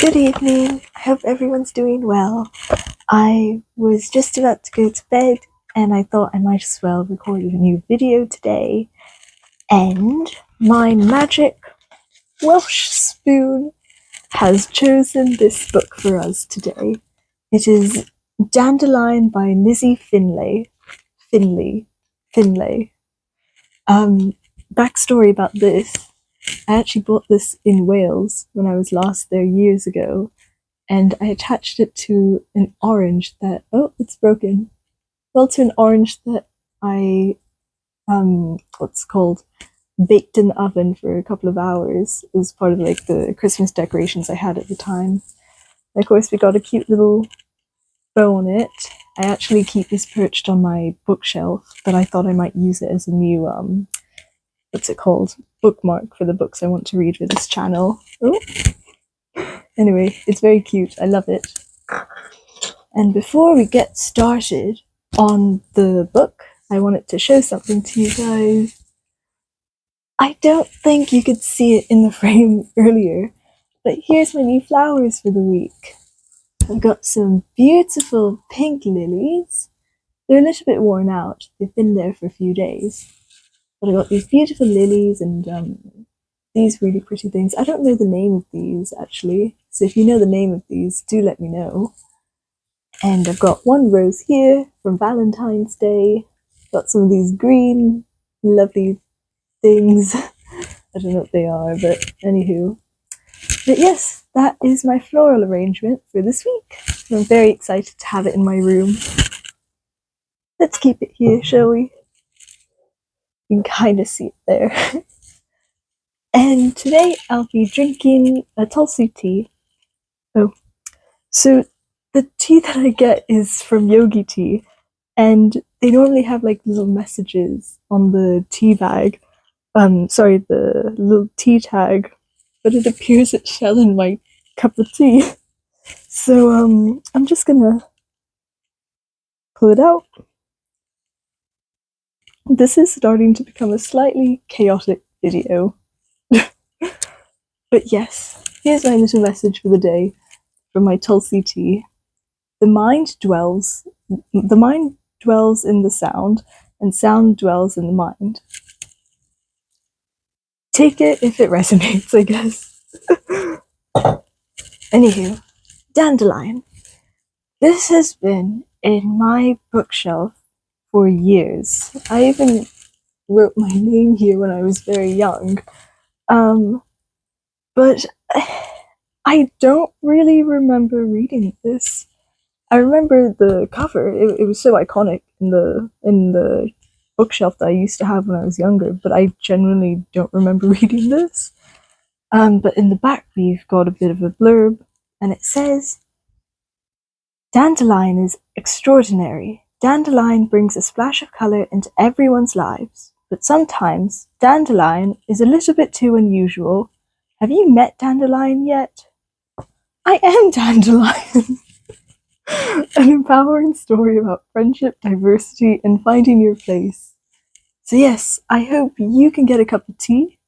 Good evening. I hope everyone's doing well. I was just about to go to bed and I thought I might as well record a new video today. And my magic Welsh spoon has chosen this book for us today. It is Dandylion by Lizzy Finlay. Finlay. Backstory about this. I actually bought this in Wales when I was last there years ago. And I attached it to an orange that, oh, it's broken. Well, to an orange that I, baked in the oven for a couple of hours as part of like the Christmas decorations I had at the time. And of course, we got a cute little bow on it. I actually keep this perched on my bookshelf, but I thought I might use it as a new, bookmark for the books I want to read for this channel. Oh. Anyway, it's very cute. I love it. And before we get started on the book, I wanted to show something to you guys. I don't think you could see it in the frame earlier, but here's my new flowers for the week. I've got some beautiful pink lilies. They're a little bit worn out. They've been there for a few days. But I got these beautiful lilies and these really pretty things. I don't know the name of these, actually. So if you know the name of these, do let me know. And I've got one rose here from Valentine's Day. Got some of these green, lovely things. I don't know what they are, but anywho. But yes, that is my floral arrangement for this week. I'm very excited to have it in my room. Let's keep it here, shall we? You can kind of see it there. And today I'll be drinking a Tulsi tea. Oh, so the tea that I get is from Yogi Tea, and they normally have like little messages on the tea bag. The little tea tag, but it appears it's shell in my cup of tea. So I'm just gonna pull it out. This is starting to become a slightly chaotic video. But yes, here's my little message for the day from my Tulsi tea. The mind dwells in the sound, and sound dwells in the mind. Take it if it resonates, I guess. Anywho, Dandylion. This has been in my bookshelf for years. I even wrote my name here when I was very young. But I don't really remember reading this. I remember the cover. It was so iconic in the bookshelf that I used to have when I was younger, but I genuinely don't remember reading this. But in the back we've got a bit of a blurb, and it says, Dandylion is extraordinary. Dandylion brings a splash of colour into everyone's lives, but sometimes Dandylion is a little bit too unusual. Have you met Dandylion yet? I am Dandylion. An empowering story about friendship, diversity, and finding your place. So yes, I hope you can get a cup of tea,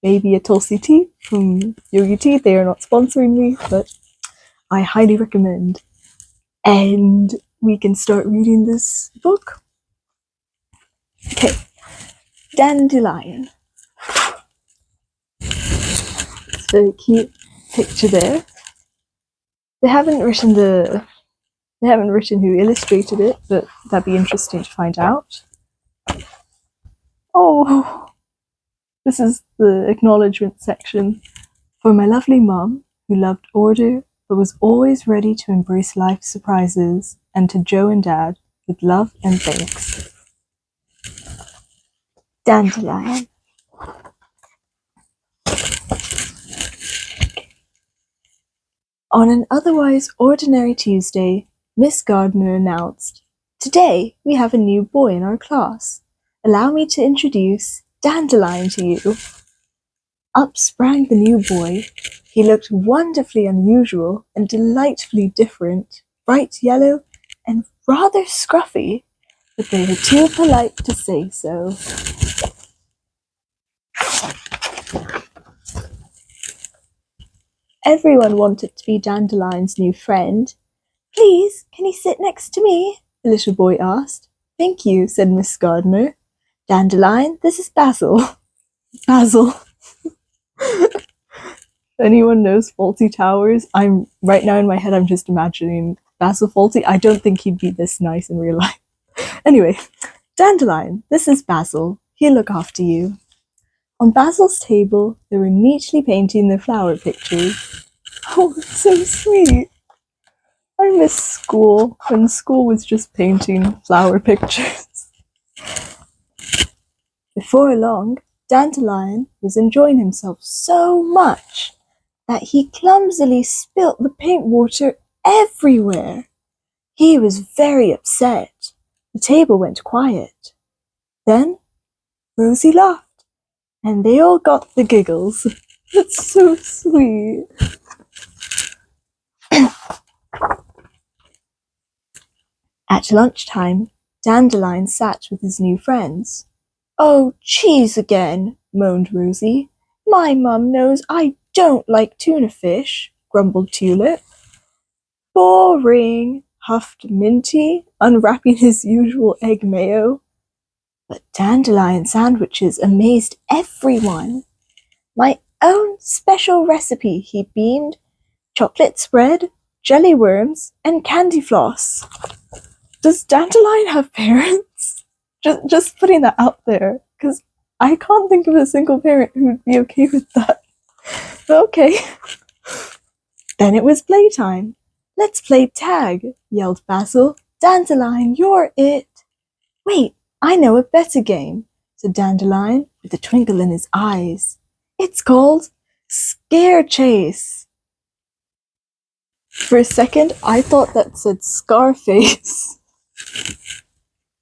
maybe a Tulsi tea from Yogi Tea. They are not sponsoring me, but I highly recommend. And we can start reading this book. Okay, Dandylion. It's a very cute picture there. They haven't written who illustrated it, but that'd be interesting to find out. Oh, this is the acknowledgement section. For my lovely mum, who loved order, but was always ready to embrace life's surprises, and to Joe and Dad, with love and thanks. Dandylion. On an otherwise ordinary Tuesday, Miss Gardner announced, Today we have a new boy in our class. Allow me to introduce Dandylion to you. Up sprang the new boy. He looked wonderfully unusual and delightfully different, bright yellow and rather scruffy, but they were too polite to say so. Everyone wanted to be Dandelion's new friend. "Please, can you sit next to me?" the little boy asked. "Thank you," said Miss Gardner. "Dandelion, this is Basil." Basil. Anyone knows Fawlty Towers? Right now in my head, I'm just imagining Basil Fawlty. I don't think he'd be this nice in real life. Anyway, "Dandelion, this is Basil. He'll look after you." On Basil's table, they were neatly painting their flower pictures. Oh, it's so sweet. I miss school, when school was just painting flower pictures. Before long, Dandelion was enjoying himself so much that he clumsily spilt the paint water everywhere. He was very upset. The table went quiet. Then Rosie laughed, and they all got the giggles. That's so sweet. At lunchtime, Dandelion sat with his new friends. "Oh, cheese again," moaned Rosie. "My mum knows I don't like tuna fish," grumbled Tulip. "Boring," huffed Minty, unwrapping his usual egg mayo. But Dandelion sandwiches amazed everyone. "My own special recipe," he beamed. "Chocolate spread, jelly worms, and candy floss." Does Dandelion have parents? Just putting that out there, because I can't think of a single parent who would be okay with that. But okay. Then it was playtime. "Let's play tag," yelled Basil. "Dandelion, you're it." "Wait, I know a better game," said Dandelion, with a twinkle in his eyes. "It's called Scare Chase." For a second, I thought that said Scarface.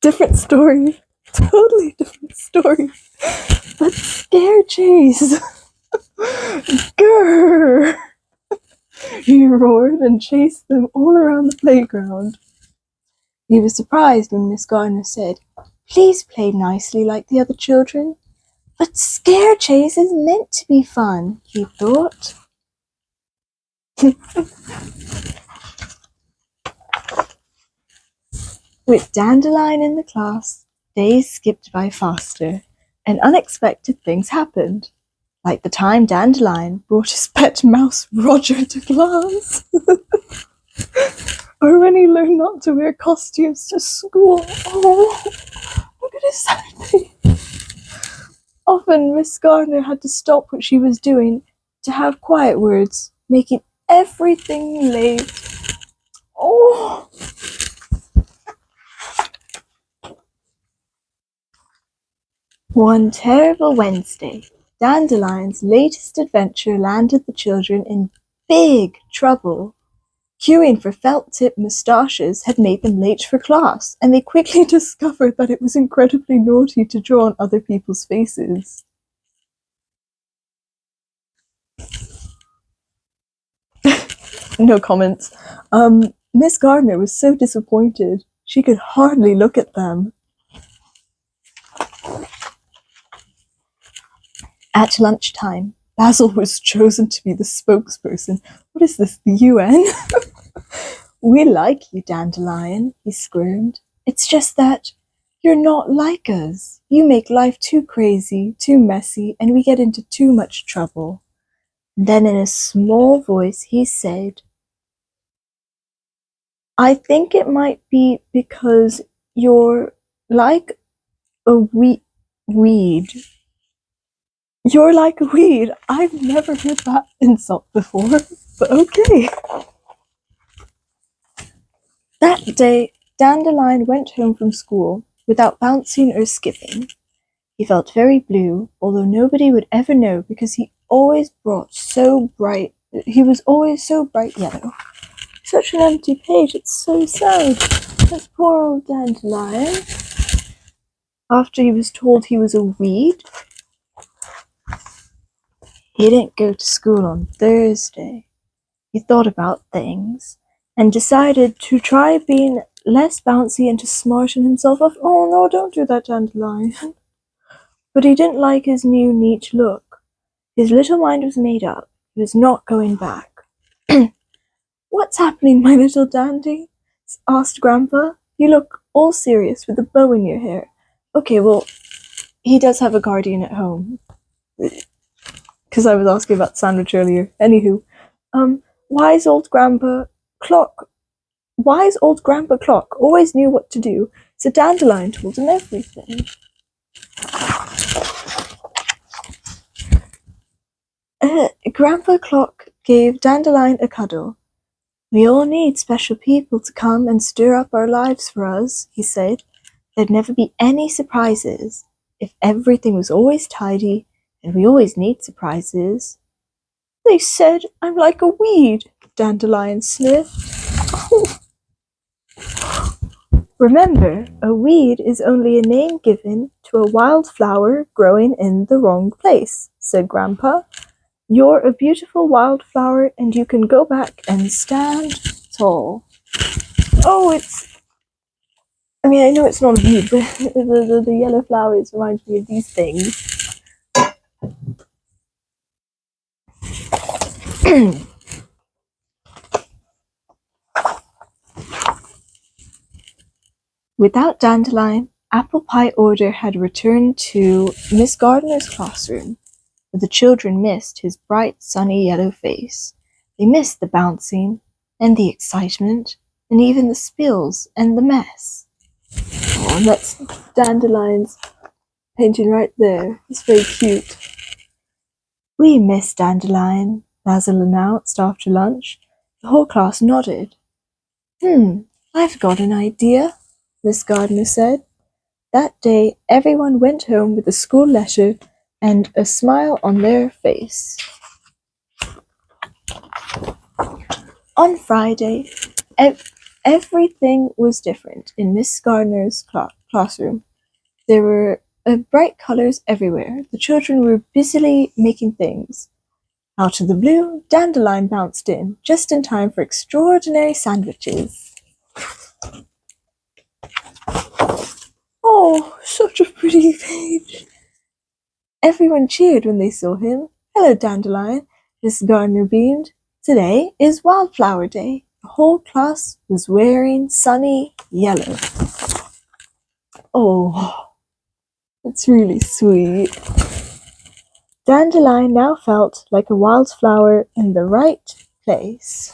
Different story. Totally different story. But Scare Chase. Grrr! He roared and chased them all around the playground. He was surprised when Miss Gardner said, "Please play nicely like the other children." "But Scare Chase is meant to be fun," he thought. With Dandelion in the class, days skipped by faster, and unexpected things happened. Like the time Dandelion brought his pet mouse Roger to class. Or when he learned not to wear costumes to school. Oh, look at his sad face. Often Miss Gardner had to stop what she was doing to have quiet words, making everything late. Oh. One terrible Wednesday, Dandelion's latest adventure landed the children in big trouble. Queuing for felt-tip moustaches had made them late for class, and they quickly discovered that it was incredibly naughty to draw on other people's faces. No comments. Miss Gardner was so disappointed, she could hardly look at them. At lunchtime, Basil was chosen to be the spokesperson. What is this, the UN? "We like you, Dandelion," he squirmed. "It's just that you're not like us. You make life too crazy, too messy, and we get into too much trouble." Then in a small voice he said, "I think it might be because you're like a weed." You're like a weed. I've never heard that insult before, but okay. That day, Dandelion went home from school without bouncing or skipping. He felt very blue, although nobody would ever know because he was always so bright yellow. Such an empty page, it's so sad. That poor old Dandelion. After he was told he was a weed, he didn't go to school on Thursday. He thought about things and decided to try being less bouncy and to smarten himself up. Oh no, don't do that, Dandelion. But he didn't like his new neat look. His little mind was made up. He was not going back. What's happening, my little dandy? Asked Grandpa. You look all serious with a bow in your hair. Okay, well, he does have a guardian at home. Because I was asking about the sandwich earlier. Anywho, wise old Grandpa Clock. Wise old Grandpa Clock always knew what to do, so Dandelion told him everything. Grandpa Clock gave Dandelion a cuddle. We all need special people to come and stir up our lives for us, he said. There'd never be any surprises if everything was always tidy, and we always need surprises. They said I'm like a weed, Dandelion sniffed. Remember, a weed is only a name given to a wildflower growing in the wrong place, said Grandpa. You're a beautiful wildflower and you can go back and stand tall. Oh, I mean, I know it's not a weed, but the yellow flowers remind me of these things. Without Dandelion, Apple Pie Order had returned to Miss Gardner's classroom, but the children missed his bright, sunny yellow face. They missed the bouncing, and the excitement, and even the spills and the mess. Oh, and that's Dandelion's painting right there. It's very cute. We miss Dandelion, Basil announced after lunch. The whole class nodded. I've got an idea, Miss Gardner said. That day, everyone went home with a school letter and a smile on their face. On Friday, everything was different in Miss Gardner's classroom. There were bright colors everywhere. The children were busily making things. Out of the blue, Dandelion bounced in, just in time for extraordinary sandwiches. Oh, such a pretty page. Everyone cheered when they saw him. Hello, Dandelion, Miss Gardner beamed. Today is Wildflower Day. The whole class was wearing sunny yellow. Oh, that's really sweet. Dandelion now felt like a wildflower in the right place.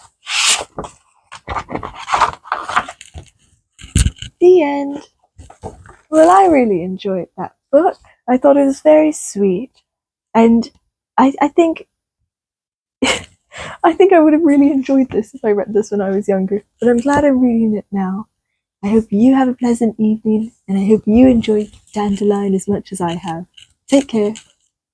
The end. Well, I really enjoyed that book. I thought it was very sweet. And I think I think I would have really enjoyed this if I read this when I was younger. But I'm glad I'm reading it now. I hope you have a pleasant evening, and I hope you enjoyed Dandelion as much as I have. Take care.